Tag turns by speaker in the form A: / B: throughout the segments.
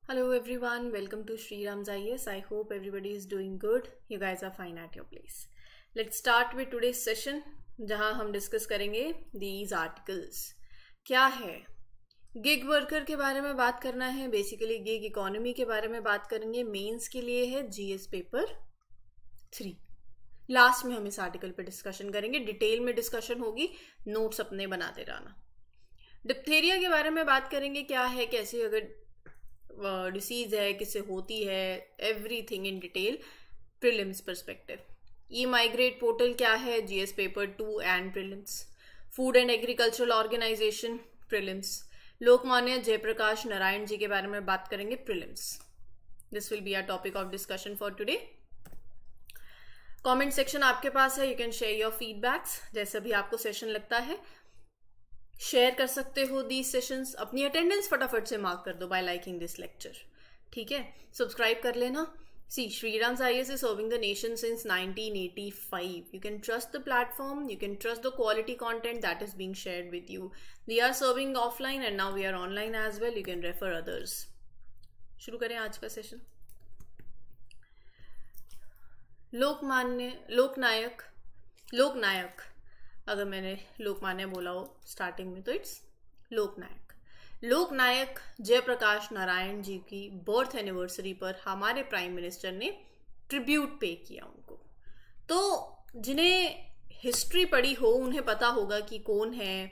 A: Hello everyone, welcome to Sriram's IAS. I hope everybody is doing good. You guys are fine at your place. Let's start with today's session जहां हम discuss करेंगे these articles. क्या है? Gig worker के बारे में बात करना है, बेसिकली गिग इकोनॉमी के बारे में बात करेंगे. मेंस के लिए है जीएस पेपर 3. लास्ट में हम इस आर्टिकल पे डिस्कशन करेंगे, डिटेल में डिस्कशन होगी, नोट्स अपने बनाते रहना. डिप्थेरिया के बारे में बात करेंगे, क्या है, कैसे अगर डिसीज है, किससे होती है, everything in detail prelims perspective. E migrate portal क्या है, GS paper 2 and prelims. Food and agricultural organisation prelims. Lokmanya Jayaprakash Narayan ji के बारे में बात करेंगे, prelims. This will be our topic of discussion for today. Comment section आपके पास है, you can share your feedbacks. जैसा भी आपको सेशन लगता है शेयर कर सकते हो दी सेशंस. अपनी अटेंडेंस फटाफट से मार्क कर दो बाय लाइकिंग दिस लेक्चर. ठीक है, सब्सक्राइब कर लेना. सी Sriram's IAS is serving the nation since 1985. You can trust the platform, you can trust the quality content that is being shared with you. We are serving offline and now we are online as well. You can refer others. शुरू करें आज का session. लोकनायक अगर मैंने लोकमान्य बोला हो starting में तो इट्स लोकनायक जयप्रकाश नारायण जी की बर्थ एनिवर्सरी पर हमारे प्राइम मिनिस्टर ने ट्रिब्यूट पे किया उनको. तो जिन्हें हिस्ट्री पढ़ी हो उन्हें पता होगा कि कौन है,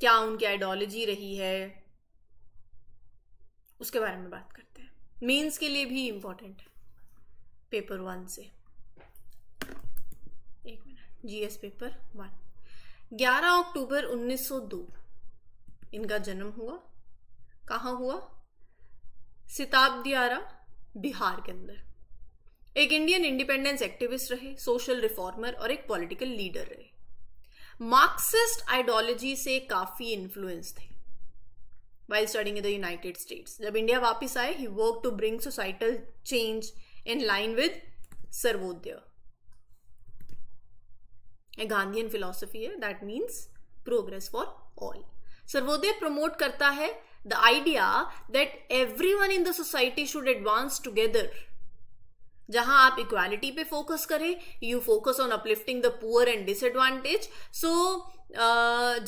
A: क्या उनकी आइडियोलॉजी रही है, उसके बारे में बात करते हैं. मेंस के लिए भी इंपॉर्टेंट है पेपर 1 से. एक मिनट, जीएस पेपर 1. 11 अक्टूबर 1902 इनका जन्म हुआ. कहाँ हुआ? सिताबदियारा, बिहार के अंदर. एक इंडियन इंडिपेंडेंस एक्टिविस्ट रहे, सोशल रिफॉर्मर और एक पॉलिटिकल लीडर रहे. मार्क्सिस्ट आइडियोलॉजी से काफी इन्फ्लुएंस थे while studying in the United States. जब इंडिया वापस आए, he worked to bring societal change in line with Sarvodaya. A Gandhian philosophy है, that means progress for all. Sarvodaya promote करता है the idea that everyone in the society should advance together. जहां आप equality पे focus करें, you focus on uplifting the poor and disadvantaged. So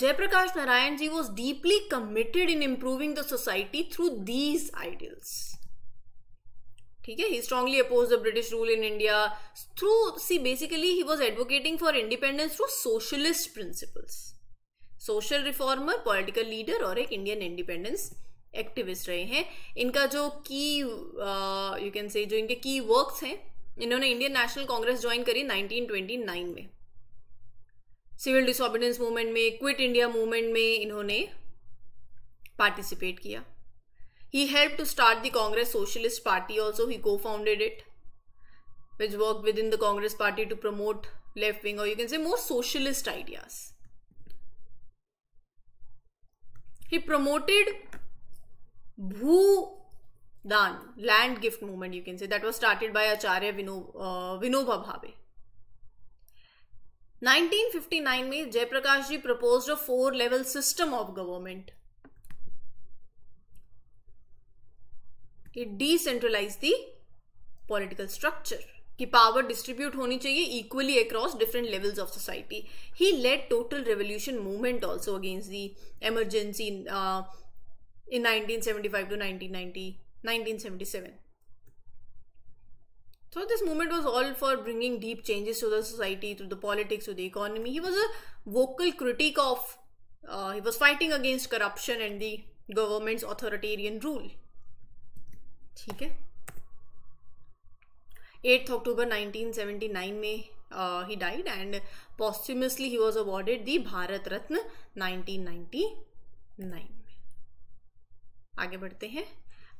A: Jayaprakash Narayan ji was deeply committed in improving the society through these ideals. ठीक है, he strongly opposed the British rule in India basically he was advocating for independence through socialist principles. Social reformer, political leader और एक Indian independence activist रहे हैं. इनका जो की you can से जो इनके की वर्क्स हैं, इन्होंने इंडियन नेशनल कांग्रेस ज्वाइन करी 1929 में. सिविल डिसोबीडियंस मूवमेंट में, क्विट इंडिया मूवमेंट में इन्होंने पार्टिसिपेट किया. He helped to start the Congress Socialist Party also. He co-founded it, which worked within the Congress Party to promote left-wing or you can say more socialist ideas. He promoted Bhudan, land gift movement, you can say. That was started by Acharya Vinoba Bhave. 1959 में जयप्रकाश जी proposed a 4-level system of government. It decentralized the political structure कि power distribute होनी चाहिए equally across different levels of society. He lead total revolution movement also against the emergency in 1975 to 1977. So this movement was all for bringing deep changes to the society, to the politics, to the economy. He was a vocal critic of, he was fighting against corruption and the government's authoritarian rule. ठीक है. 8 अक्टूबर 1979 में he died and posthumously he was awarded the Bharat Ratna 1999 में. आगे बढ़ते हैं.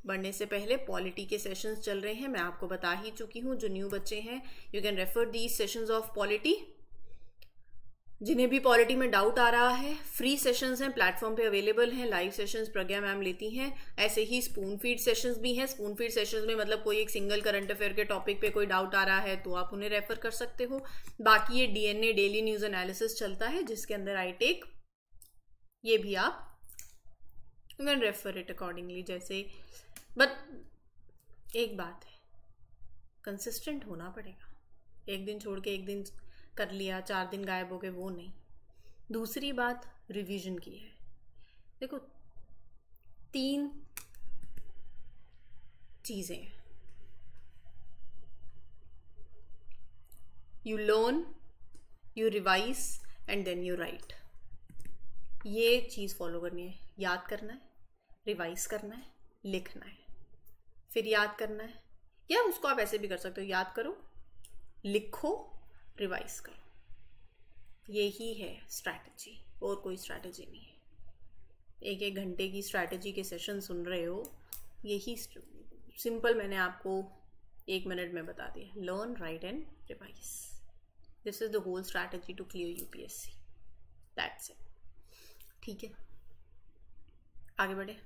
A: बढ़ने से पहले पॉलिटी के सेशंस चल रहे हैं, मैं आपको बता ही चुकी हूँ. जो न्यू बच्चे हैं, you can refer the sessions of polity. जिन्हें भी पॉलिटी में डाउट आ रहा है, फ्री सेशंस हैं, प्लेटफॉर्म पे अवेलेबल हैं. लाइव सेशंस प्रज्ञा मैम लेती हैं. ऐसे ही स्पून फीड सेशंस भी हैं. स्पून फीड सेशंस में मतलब कोई एक सिंगल करंट अफेयर के टॉपिक पे कोई डाउट आ रहा है तो आप उन्हें रेफर कर सकते हो. बाकी ये डीएनए डेली न्यूज एनालिसिस चलता है जिसके अंदर आई टेक, ये भी आप you can refer it accordingly. जैसे बट एक बात है, कंसिस्टेंट होना पड़ेगा। एक दिन छोड़ के एक दिन कर लिया, 4 दिन गायब हो गए, वो नहीं। दूसरी बात रिवीजन की है। देखो 3 चीजें हैं, you learn, you revise and then you write. ये चीज फॉलो करनी है। याद करना है, रिवाइज करना है, लिखना है, फिर याद करना है, या उसको आप ऐसे भी कर सकते हो, याद करो, लिखो, रिवाइज करो। यही है स्ट्रैटेजी, और कोई स्ट्रैटेजी नहीं है। 1-1 घंटे की स्ट्रैटेजी के सेशन सुन रहे हो, यही सिंपल मैंने आपको 1 मिनट में बता दिया। Learn, write and revise, this is the whole strategy to clear UPSC, that's it. ठीक है, आगे बढ़े।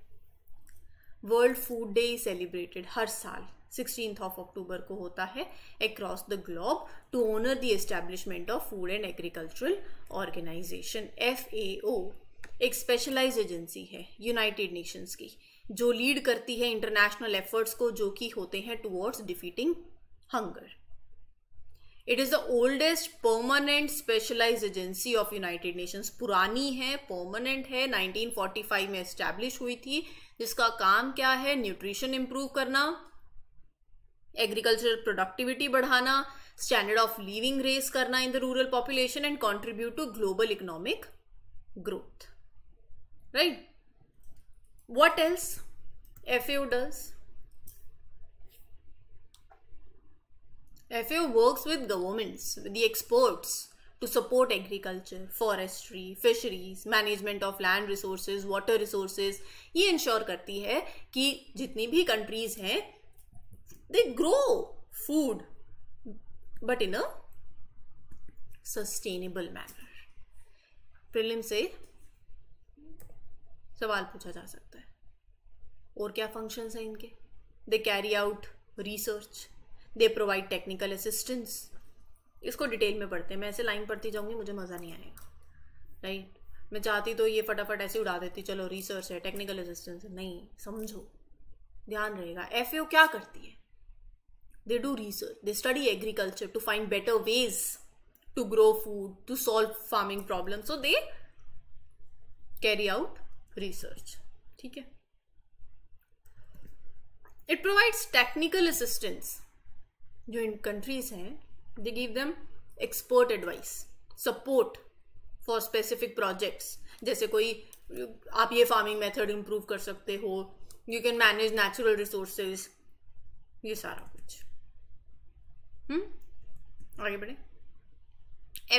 A: वर्ल्ड फूड डे सेलिब्रेटेड हर साल 16th of October को होता है across the globe to honour the establishment of food and agricultural organisation. FAO एक स्पेशलाइज्ड एजेंसी है यूनाइटेड नेशंस की, जो लीड करती है इंटरनेशनल एफर्ट्स को जो कि होते हैं towards defeating hunger. It is the oldest permanent specialised agency of United Nations. पुरानी है, परमानेंट है, 1945 में एस्टैब्लिश हुई थी, जिसका काम क्या है, न्यूट्रिशन इंप्रूव करना, एग्रीकल्चरल प्रोडक्टिविटी बढ़ाना, स्टैंडर्ड ऑफ लिविंग रेज करना in the rural population and contribute to global economic growth, right. What else FAO does? FAO works with governments, with the experts to support agriculture, forestry, fisheries, management of land resources, water resources. ये ensure करती है कि जितनी भी countries हैं they grow food but in a sustainable manner. Prelim से सवाल पूछा जा सकता है। और क्या फंक्शंस हैं इनके? दे carry out research, they provide technical assistance. इसको डिटेल में पढ़ते हैं, मैं ऐसे लाइन पढ़ती जाऊंगी, मुझे मज़ा नहीं आएगा, राइट। मैं चाहती तो ये फटाफट ऐसे उड़ा देती, चलो रिसर्च है, टेक्निकल असिस्टेंस है, नहीं, समझो, ध्यान रहेगा। FAO क्या करती है? They do research, they study agriculture to find better ways to grow food, to solve farming problem, so they carry out research, ठीक है। It provides technical assistance. जो इन कंट्रीज हैं, they give them expert advice, support for specific projects, जैसे कोई आप ये farming method improve कर सकते हो, you can manage natural resources, ये सारा कुछ। आगे बढ़े।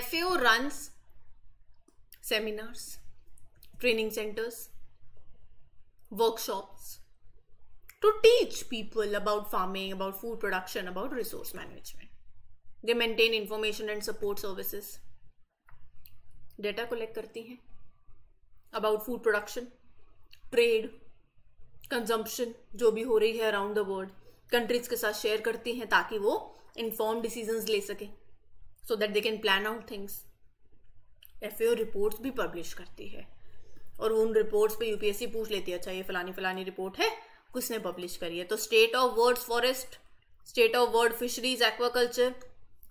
A: FAO runs seminars, training centres, workshops to teach people about farming, about food production, about resource management. They maintain information and support services. Data collect करती हैं about food production, trade, consumption, जो भी हो रही है around the world, countries के साथ share करती हैं ताकि वो informed decisions ले सकें, so that they can plan out things. FAO reports भी publish करती है, और उन रिपोर्ट्स पे यूपीएससी पूछ लेती है, अच्छा ये फलानी फलानी रिपोर्ट है, किसने पब्लिश करी है? तो state of world forest, state of world fisheries aquaculture,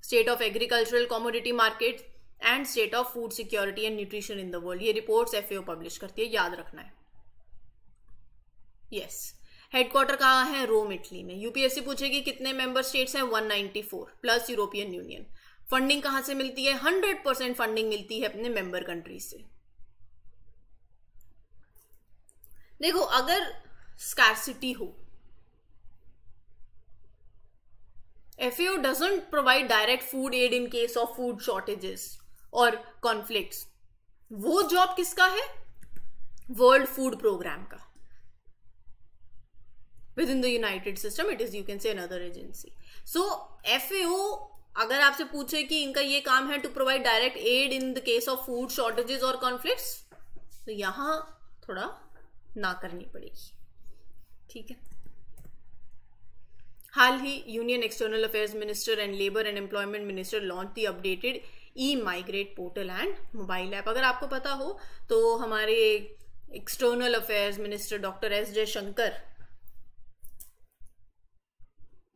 A: state of agricultural commodity market and state of food security and nutrition in the world, ये रिपोर्ट्स FAO पब्लिश करती है, याद रखना है। यस, हेडक्वार्टर कहाँ है? रोम, इटली में। यूपीएससी पूछेगी कितने मेंबर स्टेट्स हैं? 194 प्लस यूरोपियन यूनियन। फंडिंग कहाँ से मिलती है? 100% फंडिंग मिलती है अपने मेंबर कंट्रीज से। देखो, अगर स्कैर्सिटी हो, FAO doesn't provide direct food aid in case of food shortages or conflicts. वो जॉब किसका है? वर्ल्ड फूड प्रोग्राम का। Within the United System, it is, you can say, another agency. So FAO अगर आपसे पूछे कि इनका ये काम है to provide direct aid in the case of food shortages or conflicts, तो यहां थोड़ा ना करनी पड़ेगी, ठीक है। हाल ही union external affairs minister and labour and employment minister launch the updated e migrate portal and mobile app. अगर आपको पता हो तो हमारे external affairs minister doctor S. Jaishankar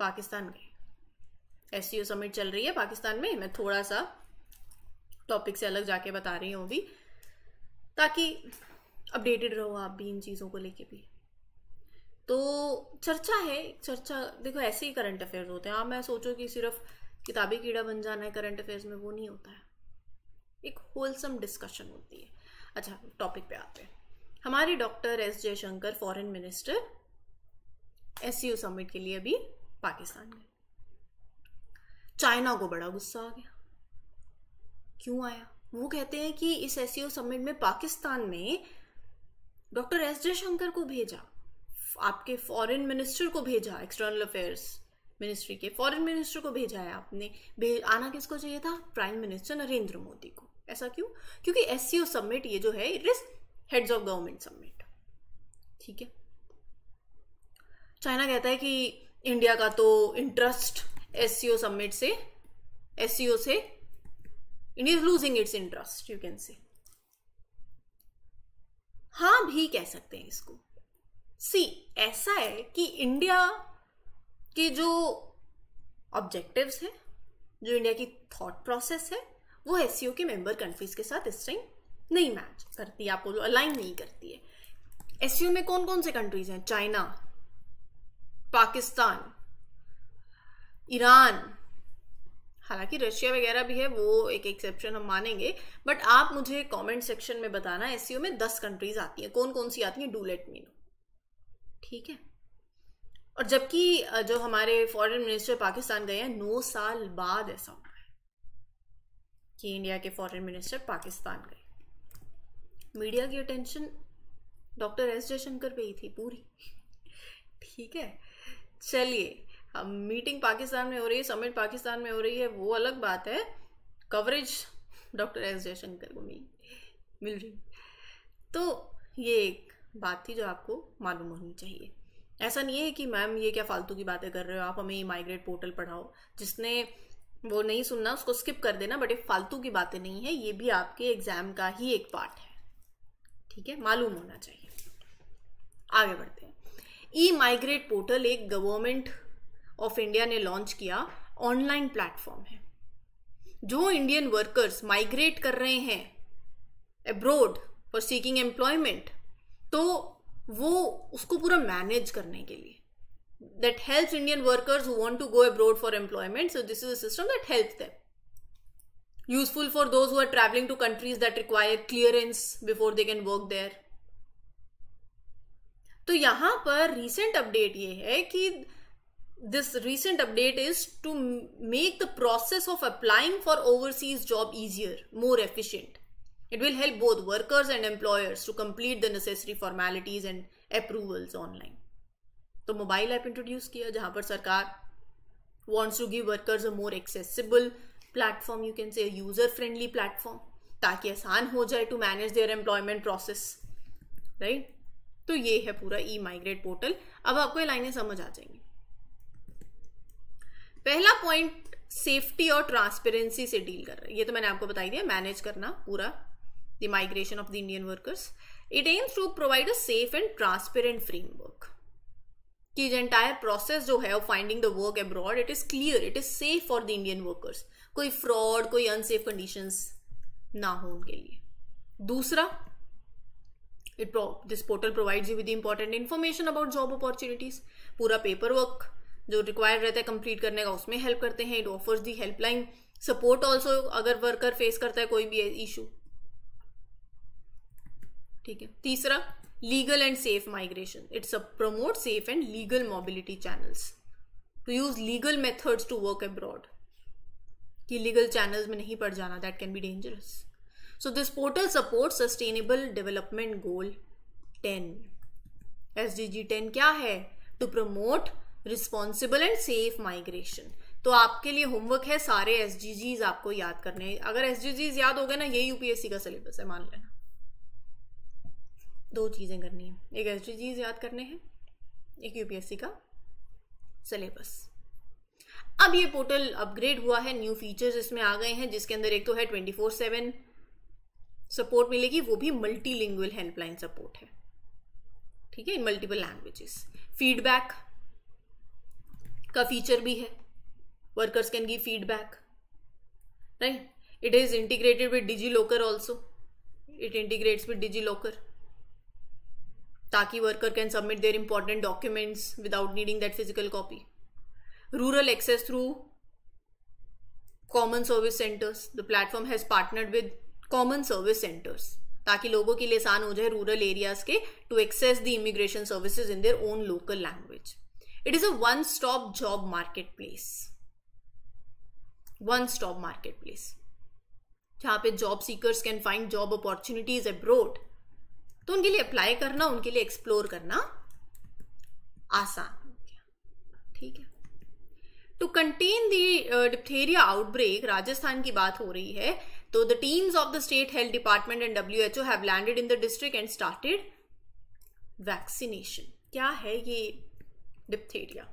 A: Pakistan गए। एससीओ समिट चल रही है पाकिस्तान में। मैं थोड़ा सा टॉपिक से अलग जाके बता रही हूँ अभी, ताकि अपडेटेड रहो आप भी इन चीज़ों को लेके भी। तो चर्चा है, चर्चा देखो ऐसे ही करंट अफेयर्स होते हैं। आप मैं सोचो कि सिर्फ किताबी कीड़ा बन जाना है करंट अफेयर्स में, वो नहीं होता है। एक होलसम डिस्कशन होती है। अच्छा, टॉपिक पे आते हैं। हमारे doctor S Jaishankar foreign minister SCO summit के लिए अभी पाकिस्तान गए। चाइना को बड़ा गुस्सा आ गया। क्यों आया? वो कहते हैं कि इस एससीओ समिट में पाकिस्तान में डॉक्टर एस जयशंकर को भेजा, आपके फॉरेन मिनिस्टर को भेजा, एक्सटर्नल अफेयर्स मिनिस्ट्री के फॉरेन मिनिस्टर को भेजा है आपने। आना किसको चाहिए था? प्राइम मिनिस्टर नरेंद्र मोदी को। ऐसा क्यों? क्योंकि एससीओ समिट ये जो है it is heads of government summit. ठीक है। चाइना कहता है कि इंडिया का तो इंटरेस्ट एससीओ समिट से, एससीओ से India is losing its interest, you can से। हाँ भी कह सकते हैं इसको। सी, ऐसा है कि इंडिया के जो ऑब्जेक्टिव्स है, जो इंडिया की थॉट प्रोसेस है, वो एससीओ के मेंबर कंट्रीज के साथ इस टाइम नहीं मैच करती है, आपको जो अलाइन नहीं करती है। एससीओ में कौन कौन से कंट्रीज हैं? चाइना, पाकिस्तान, ईरान, हालांकि रशिया वगैरह भी है, वो एक एक्सेप्शन हम मानेंगे, बट आप मुझे कमेंट सेक्शन में बताना एससीओ में 10 कंट्रीज आती हैं, कौन कौन सी आती हैं, डू लेट मी नो। ठीक है। और जबकि जो हमारे फॉरेन मिनिस्टर पाकिस्तान गए हैं, 9 साल बाद ऐसा हुआ है कि इंडिया के फॉरेन मिनिस्टर पाकिस्तान गए। मीडिया की अटेंशन डॉक्टर एस जयशंकर पे ही थी पूरी। ठीक है। चलिए, अब मीटिंग पाकिस्तान में हो रही है, समिट पाकिस्तान में हो रही है, वो अलग बात है। कवरेज डॉक्टर एस जयशंकर को मिल रही। तो ये एक बात थी जो आपको मालूम होनी चाहिए। ऐसा नहीं है कि मैम ये क्या फालतू की बातें कर रहे हो, आप हमें ई माइग्रेट पोर्टल पढ़ाओ। जिसने वो नहीं सुनना उसको स्किप कर देना, बट ये फालतू की बातें नहीं है, ये भी आपके एग्जाम का ही एक पार्ट है। ठीक है, मालूम होना चाहिए। आगे बढ़ते हैं। ई माइग्रेट पोर्टल एक गवर्नमेंट ऑफ इंडिया ने लॉन्च किया ऑनलाइन प्लेटफॉर्म है। जो इंडियन वर्कर्स माइग्रेट कर रहे हैं अब्रॉड फॉर सीकिंग एम्प्लॉयमेंट, तो वो उसको पूरा मैनेज करने के लिए, that helps Indian workers who want to go abroad for employment. So this is a system that helps them. Useful for those who are traveling to countries that require clearance before they can work there. तो यहां पर recent update ये है कि this recent update is to make the process of applying for overseas job easier, more efficient. It will help both workers and employers to complete the necessary formalities and approvals online. तो mobile app introduce किया जहां पर सरकार wants to give workers a more accessible platform, you can say a user friendly platform, ताकि आसान हो जाए to manage their employment process, right? तो ये है पूरा ई माइग्रेट पोर्टल। अब आपको ये लाइनें समझ आ जाएंगी। पहला पॉइंट सेफ्टी और ट्रांसपेरेंसी से डील कर रहा है। ये तो मैंने आपको बताई दिया, मैनेज करना पूरा the migration of the Indian workers. It aims to provide a safe and transparent framework. कि entire process जो है of finding the work abroad, it is clear, it is safe for the Indian workers. कोई fraud, कोई unsafe conditions ना हो उनके लिए। दूसरा, this portal provides you with the important information about job opportunities. पूरा paperwork जो required रहता है complete करने का, उसमें help करते हैं। It offers the helpline support also अगर worker face करता है कोई भी issue। ठीक है। तीसरा, legal and safe migration. It's promote safe and legal mobility channels, to use legal methods to work abroad. कि लीगल चैनल्स में नहीं पड़ जाना, that can be dangerous. So this portal support sustainable development goal 10। SDG 10 क्या है? To promote responsible and safe migration. तो आपके लिए होमवर्क है, सारे SDGs आपको याद करने हैं। अगर SDGs याद हो गए ना, ये UPSC का सिलेबस है, मान लेना। 2 चीजें करनी है, एक SDGs याद करने हैं, एक UPSC का सिलेबस। अब ये पोर्टल अपग्रेड हुआ है, न्यू फीचर्स इसमें आ गए हैं, जिसके अंदर एक तो है 24/7 सपोर्ट मिलेगी, वो भी मल्टीलिंगुअल हेल्पलाइन सपोर्ट है। ठीक है, इन मल्टीपल लैंग्वेजेस। फीडबैक, का फीचर भी है, workers can give feedback, right. It is integrated with DigiLocker also, it integrates with DigiLocker ताकि worker can submit their important documents without needing that physical copy. Rural access through common service centres, the platform has partnered with common service centres ताकि लोगों के लिए आसान हो जाए rural areas के to access the immigration services in their own local language. It is a one stop job market place, one stop market place जहां पे job seekers can find job opportunities abroad. तो उनके लिए apply करना, उनके लिए explore करना आसान हो गया. ठीक है. To contain the diphtheria outbreak, Rajasthan की बात हो रही है, तो the teams of the state health department and WHO have landed in the district and started vaccination. क्या है ये डिप्थेरिया?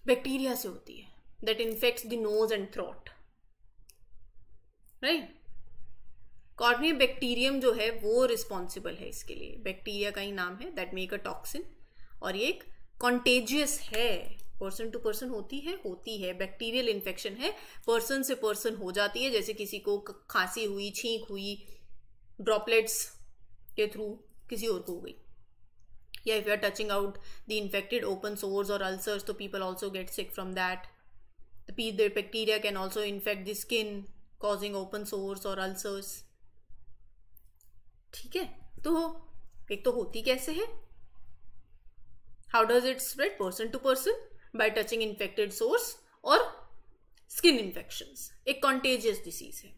A: बैक्टीरिया से होती है that infects the nose and throat, right? Cornea bacterium जो है वो रिस्पॉन्सिबल है इसके लिए. बैक्टीरिया का ही नाम है, दैट मेक अ टॉक्सिन. और ये एक कॉन्टेजियस है, पर्सन टू पर्सन होती है. बैक्टीरियल इन्फेक्शन है, पर्सन से पर्सन हो जाती है. जैसे किसी को खांसी हुई, छींक हुई, ड्रॉपलेट्स के थ्रू किसी और को हो गई. या if you are touching out the infected open sores और अल्सर्स, तो people also get sick from that. The bacteria can also infect the skin, causing open sores or ulcers. ठीक है. तो एक तो होती कैसे है? How does it spread? Person to person by touching infected sores or skin infections. एक contagious disease है.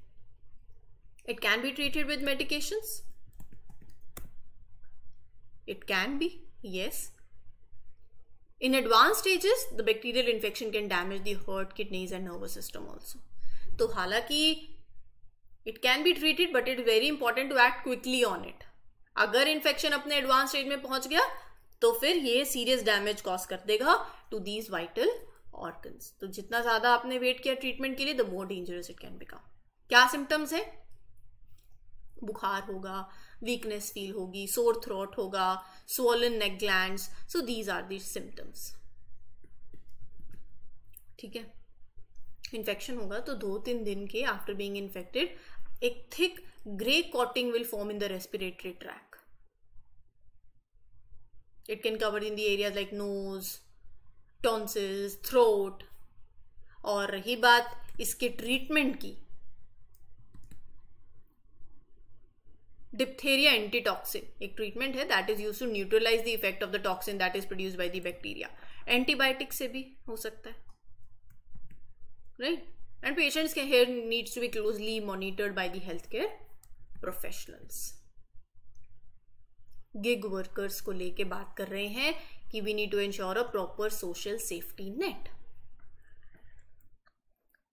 A: It can be treated with medications. It can be, yes. In advanced stages, the bacterial infection can damage the heart, kidneys and nervous system also. तो हालांकि it can be treated, but it is very important to act quickly on it. अगर infection अपने advance stage में पहुंच गया तो फिर ये सीरियस डैमेज कॉज कर देगा टू दीज वाइटल ऑर्गन्स. तो जितना ज्यादा आपने वेट किया ट्रीटमेंट के लिए, the more dangerous it can become. क्या सिम्टम्स है? बुखार होगा, वीकनेस फील होगी, सोर थ्रोट होगा, swollen neck glands. So these are the symptoms. ठीक है. इन्फेक्शन होगा तो 2-3 दिन के आफ्टर बीइंग इन्फेक्टेड एक thick grey coating will form in the respiratory tract. It can cover in the areas like nose, tonsils, throat. और रही बात इसके ट्रीटमेंट की, डिप्थेरिया एंटीटॉक्सिन एक ट्रीटमेंट है that is used to neutralise the effect of the toxin that is produced by the bacteria. Antibiotic से भी हो सकता है, राइट. एंड पेशेंट्स के here needs to be closely monitored by the health care professionals. Gig workers को लेके बात कर रहे हैं कि we need to ensure a proper social safety net.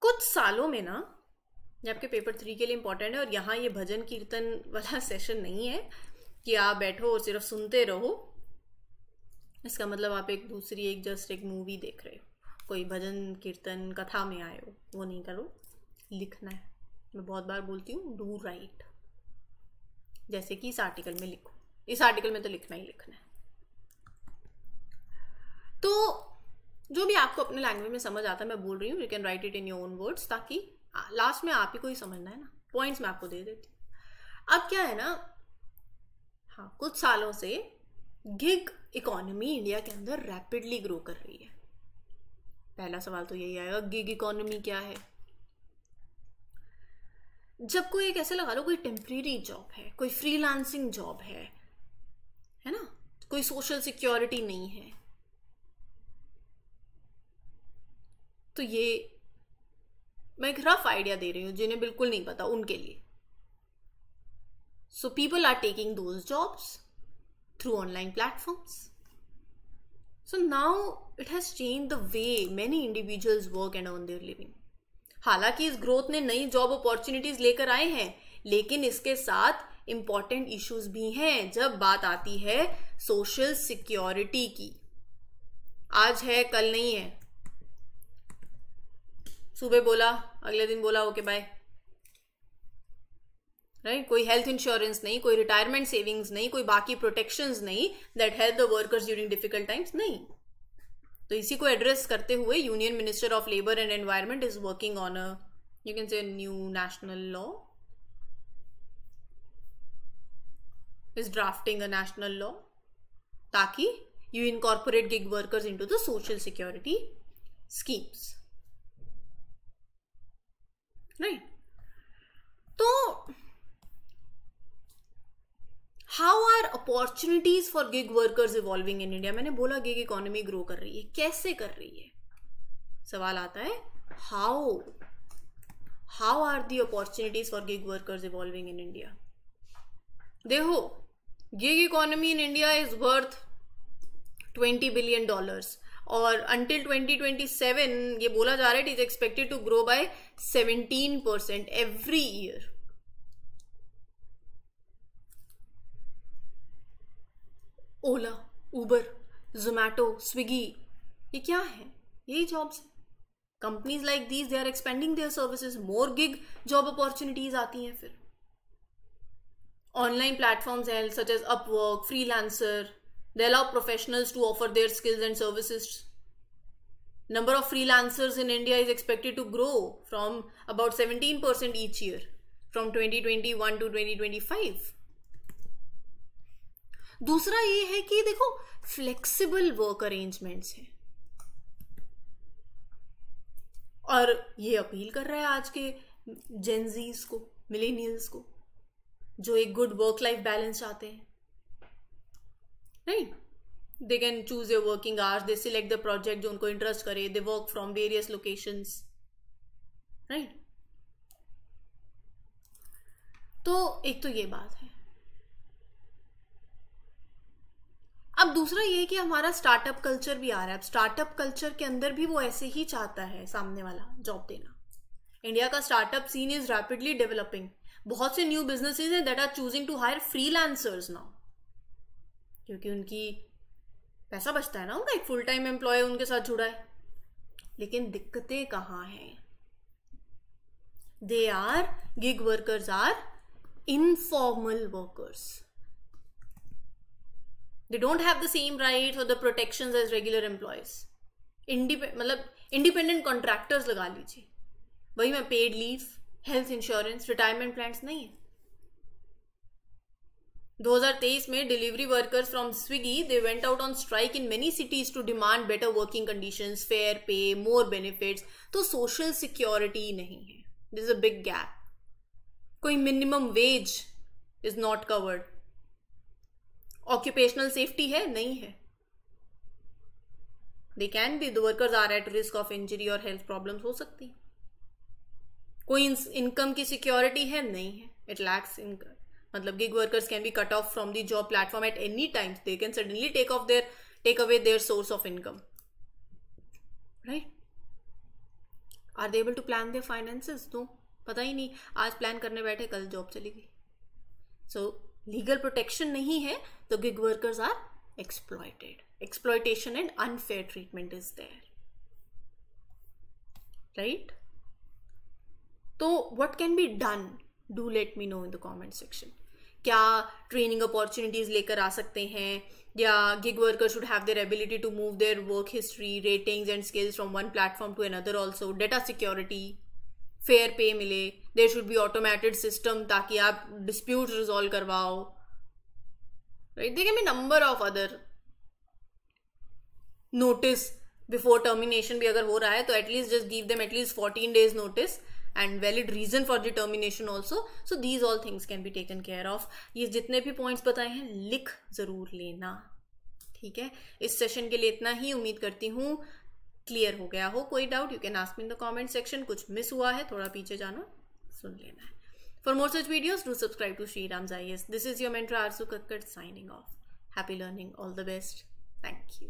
A: कुछ सालों में ना, ये आपके पेपर 3 के लिए इंपॉर्टेंट है. और यहाँ ये भजन कीर्तन वाला सेशन नहीं है कि आप बैठो और सिर्फ सुनते रहो. इसका मतलब आप जस्ट एक मूवी देख रहे हो, कोई भजन कीर्तन कथा में आए हो, वो नहीं करो. लिखना है. मैं बहुत बार बोलती हूँ, डू राइट. जैसे कि इस आर्टिकल में लिखो. इस आर्टिकल में तो लिखना ही लिखना है. तो जो भी आपको अपने लैंग्वेज में समझ आता है मैं बोल रही हूँ, you can write it in your own words, ताकि लास्ट में आप ही को ही समझना है ना. पॉइंट्स मैं आपको दे देती हूँ. अब क्या है ना, हाँ, कुछ सालों से गिग इकोनॉमी इंडिया के अंदर रैपिडली ग्रो कर रही है. पहला सवाल तो यही आएगा, गिग इकोनॉमी क्या है? जब कोई एक ऐसे लगा लो कोई टेम्परेरी जॉब है, कोई फ्रीलांसिंग जॉब है ना, कोई सोशल सिक्योरिटी नहीं है, तो ये मैं एक रफ आइडिया दे रही हूं जिन्हें बिल्कुल नहीं पता उनके लिए. So people are taking those jobs through online platforms. So now it has change the way many individuals work and earn their living. हालांकि इस ग्रोथ ने नई जॉब अपॉर्चुनिटीज लेकर आए हैं, लेकिन इसके साथ इंपॉर्टेंट इश्यूज भी हैं जब बात आती है सोशल सिक्योरिटी की. आज है कल नहीं है. सुबह बोला, अगले दिन बोला ओके बाय, राइट, कोई हेल्थ इंश्योरेंस नहीं, कोई रिटायरमेंट सेविंग्स नहीं, कोई बाकी प्रोटेक्शंस नहीं that help the workers during difficult times, नहीं. तो इसी को एड्रेस करते हुए union minister of labour and environment is working on a, you can say, new national law, is drafting a national law ताकि you incorporate gig workers into the social security schemes. Right, तो how are opportunities for gig workers evolving in India. मैंने बोला gig economy grow कर रही है, कैसे कर रही है. सवाल आता है how are the opportunities for gig workers evolving in India. देखो, gig economy in India is worth $20 billion और अंटिल 2027 ये बोला जा रहा है it is expected to grow by 17% every year. Ola, Uber, Zomato, Swiggy, ये क्या है? यही जॉब्स है. Companies like these they are expanding their services, more gig job opportunities आती हैं. फिर ऑनलाइन प्लेटफॉर्म्स हैं such as Upwork, freelancer. They allow professionals to offer their skills and services. Number of freelancers in India is expected to grow from about 17% each year from 2021 to 2025. दूसरा ये है कि देखो flexible work arrangements हैं और ये appeal कर रहा है आज के जेनजीज को, मिलेनियल्स को, जो एक गुड वर्क लाइफ बैलेंस चाहते हैं. Right? They can choose their working hours, they select the project जो उनको इंटरेस्ट करे, they work from various locations. Right? तो एक तो ये बात है. अब दूसरा ये है कि हमारा स्टार्टअप कल्चर भी आ रहा है. अब स्टार्टअप कल्चर के अंदर भी वो ऐसे ही चाहता है सामने वाला जॉब देना. इंडिया का startup scene is rapidly developing. बहुत से न्यू बिजनेसेस हैं that are choosing to hire freelancers now, क्योंकि उनकी पैसा बचता है ना, उनका एक फुल टाइम एम्प्लॉय उनके साथ जुड़ा है. लेकिन दिक्कतें कहाँ हैं? They are, gig workers are informal workers. They don't have the same rights और the protections as regular employees. मतलब इंडिपेंडेंट कॉन्ट्रैक्टर्स लगा लीजिए, वही में paid leave, health insurance, retirement plans नहीं है. 2023 में delivery workers from Swiggy they went out on strike in many cities to demand better working conditions, fair pay, more benefits. तो social security नहीं है, this is a big gap. कोई minimum wage is not covered. Occupational safety है, नहीं है. They can be, the workers are at risk of injury और health problems हो सकती. कोई इनकम की सिक्योरिटी है, नहीं है. It lacks income. मतलब gig workers can be cut off from the job platform at any time. They can suddenly take away their source of income. Right? Are they able to plan their finances? तो पता ही नहीं, आज plan करने बैठे कल job चली गई. सो legal protection नहीं है तो gig workers are exploited. Exploitation and unfair treatment is there. Right? तो what can be done? Do let me know in the comment section. क्या ट्रेनिंग अपॉर्चुनिटीज लेकर आ सकते हैं, या gig workers should have their ability to move their work history, ratings and skills from one platform to another. Also data security, fair pay मिले. There should be automated system ताकि आप dispute resolve करवाओ. Right? There can be number of other. Notice before termination भी अगर हो रहा है तो at least just give them at least 14 days notice and valid reason for the termination also. So these all things can be taken care of. ये जितने भी points बताए हैं लिख जरूर लेना. ठीक है? इस सेशन के लिए इतना ही. उम्मीद करती हूँ क्लियर हो गया हो. कोई doubt you can ask me in the comment section. कुछ मिस हुआ है, थोड़ा पीछे जाना, सुन लेना है. For more such videos, do subscribe to Shriram's IAS. This is your mentor Arzu Kakkad signing off. Happy learning. All the best. Thank you.